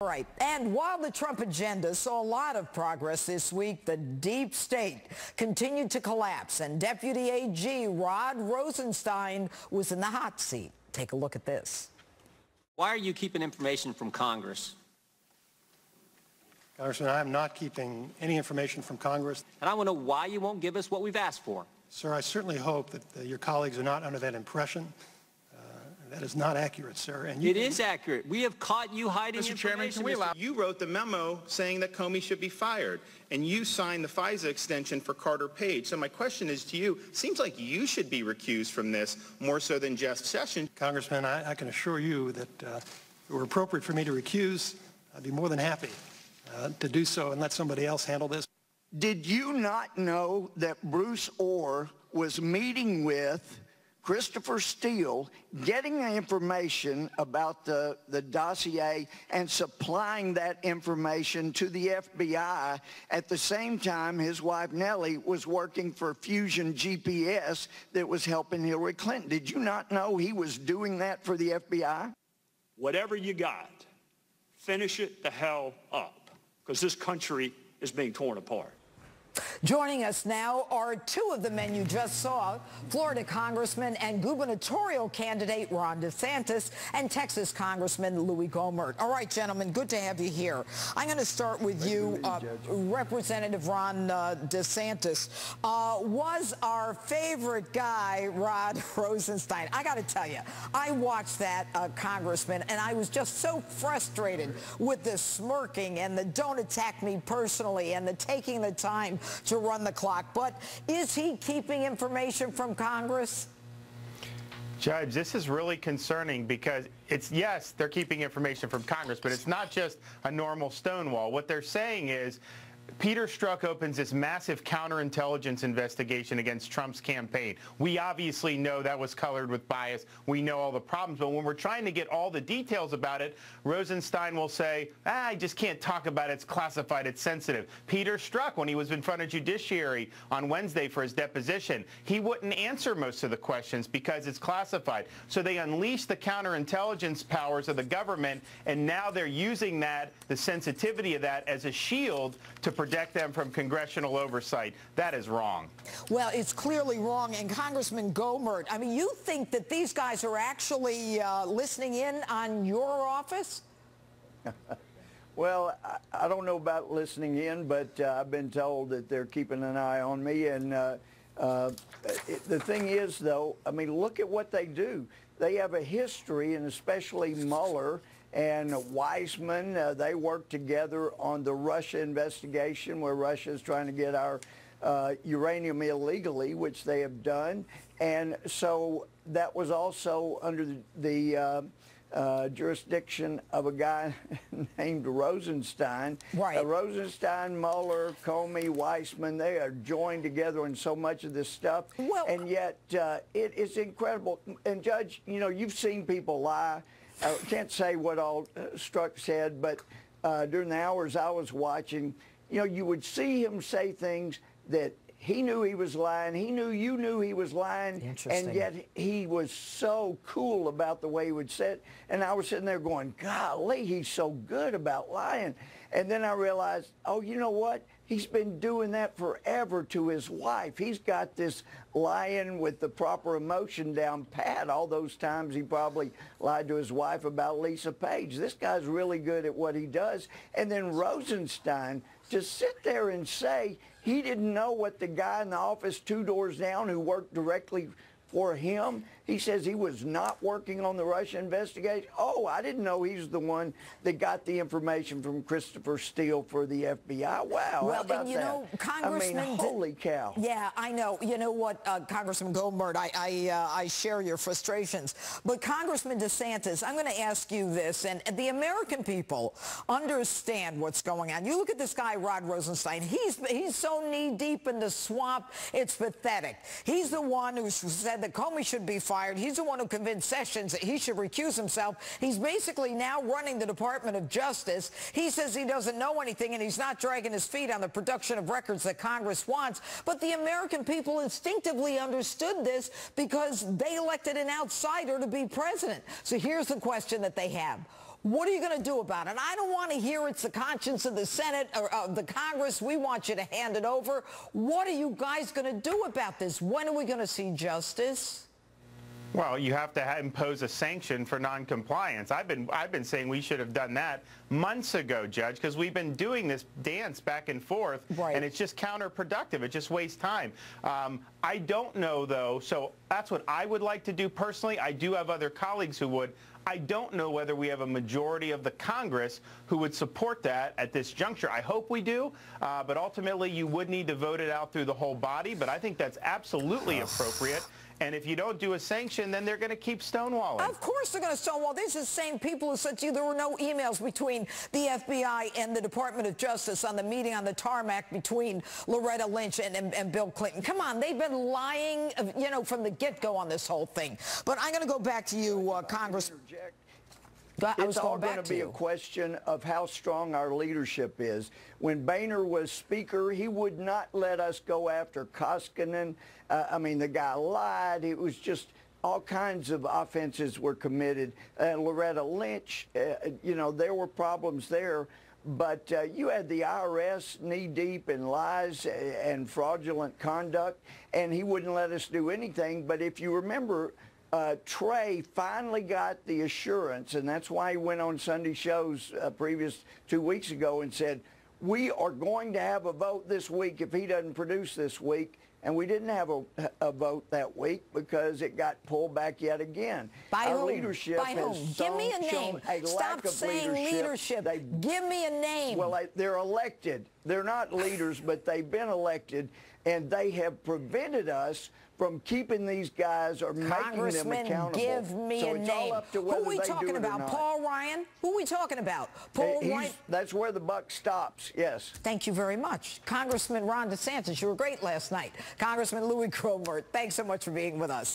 All right, and while the Trump agenda saw a lot of progress this week, the deep state continued to collapse, and Deputy AG Rod Rosenstein was in the hot seat. Take a look at this. Why are you keeping information from Congress? Congressman, I am not keeping any information from Congress. And I want to know why you won't give us what we've asked for. Sir, I certainly hope that your colleagues are not under that impression. That is not accurate, sir. And it is accurate. We have caught you hiding Mr. information. Chairman, can we allow? You wrote the memo saying that Comey should be fired, and you signed the FISA extension for Carter Page. So my question is to you, seems like you should be recused from this more so than Jeff Sessions. Congressman, I can assure you that if it were appropriate for me to recuse, I'd be more than happy to do so and let somebody else handle this. Did you not know that Bruce Orr was meeting with Christopher Steele, getting information about the dossier and supplying that information to the FBI at the same time his wife Nellie was working for Fusion GPS that was helping Hillary Clinton? Did you not know he was doing that for the FBI? Whatever you got, finish it the hell up, because this country is being torn apart. Joining us now are two of the men you just saw, Florida Congressman and gubernatorial candidate Ron DeSantis and Texas Congressman Louie Gohmert. All right, gentlemen, good to have you here. I'm going to start with you, Representative Ron DeSantis. Was our favorite guy, Rod Rosenstein. I got to tell you, I watched that, Congressman, and I was just so frustrated with the smirking and the don't attack me personally and the taking the time to run the clock. But is he keeping information from Congress? Judge, this is really concerning because yes, they're keeping information from Congress, but it's not just a normal Stonewall. What they're saying is Peter Strzok opens this massive counterintelligence investigation against Trump's campaign. We obviously know that was colored with bias. We know all the problems, but when we're trying to get all the details about it, Rosenstein will say, I just can't talk about it. It's classified. It's sensitive. Peter Strzok, when he was in front of Judiciary on Wednesday for his deposition, he wouldn't answer most of the questions because it's classified. So they unleashed the counterintelligence powers of the government, and now they're using that, the sensitivity of that, as a shield to protect them from congressional oversight. That is wrong. Well, it's clearly wrong. And Congressman Gohmert, I mean, you think that these guys are actually listening in on your office? Well, I don't know about listening in, but I've been told that they're keeping an eye on me. And the thing is, though, I mean, look at what they do. They have a history, and especially Mueller and Weissman, they work together on the Russia investigation where Russia is trying to get our uranium illegally, which they have done. And so that was also under the jurisdiction of a guy named Rosenstein. Right. Rosenstein, Mueller, Comey, Weissman, they are joined together in so much of this stuff. Well, and yet it is incredible. And Judge, you know, you've seen people lie. I can't say what all Strzok said, but during the hours I was watching, you know, you would see him say things that he knew he was lying. He knew you knew he was lying, and yet he was so cool about the way he would say it. And I was sitting there going, golly, he's so good about lying. And then I realized, oh, you know what? He's been doing that forever to his wife. He's got this lying with the proper emotion down pat. All those times he probably lied to his wife about Lisa Page. This guy's really good at what he does. And then Rosenstein, to sit there and say he didn't know what the guy in the office 2 doors down who worked directly for him, he says he was not working on the Russia investigation. Oh, I didn't know he's the one that got the information from Christopher Steele for the FBI. Wow, well, how about and you that? know, Congressman, I mean, holy cow. Yeah, I know. You know what, Congressman Gohmert, I share your frustrations. But Congressman DeSantis, I'm going to ask you this, and the American people understand what's going on. You look at this guy, Rod Rosenstein. He's so knee-deep in the swamp, it's pathetic. He's the one who said that Comey should be fired. He's the one who convinced Sessions that he should recuse himself. He's basically now running the Department of Justice. He says he doesn't know anything, and he's not dragging his feet on the production of records that Congress wants. But the American people instinctively understood this because they elected an outsider to be president. So here's the question that they have. What are you going to do about it? I don't want to hear it's the conscience of the Senate or of the Congress. We want you to hand it over. What are you guys going to do about this? When are we going to see justice? Well, you have to impose a sanction for noncompliance. I've been saying we should have done that months ago, Judge, because we've been doing this dance back and forth, and it's just counterproductive. It just wastes time. I don't know, though, so that's what I would like to do personally. I do have other colleagues who would. I don't know whether we have a majority of the Congress who would support that at this juncture. I hope we do, but ultimately you would need to vote it out through the whole body, but I think that's absolutely appropriate. And if you don't do a sanction, then they're going to keep stonewalling. Of course they're going to stonewall. These are the same people who said to you there were no emails between the FBI and the Department of Justice on the meeting on the tarmac between Loretta Lynch and Bill Clinton. Come on, they've been lying, you know, from the get-go on this whole thing. But I'm going to go back to you, Congressman. It's all going to be a question of how strong our leadership is. When Boehner was Speaker, he would not let us go after Koskinen. I mean, the guy lied. It was just all kinds of offenses were committed. Loretta Lynch, you know, there were problems there. But you had the IRS knee-deep in lies and fraudulent conduct, and he wouldn't let us do anything. But if you remember, Trey finally got the assurance, and that's why he went on Sunday shows previous 2 weeks ago and said, we are going to have a vote this week if he doesn't produce this week. And we didn't have a vote that week because it got pulled back yet again. By Our whom? leadership By whom? has Give me a name. Stop saying leadership. Give me a name. Well, they're elected. They're not leaders, but they've been elected, and they have prevented us from keeping these guys or making them accountable. Give me a name. Who are we talking about? Paul Ryan? Who are we talking about? Paul Ryan? That's where the buck stops, yes. Thank you very much. Congressman Ron DeSantis, you were great last night. Congressman Louie Gohmert, thanks so much for being with us.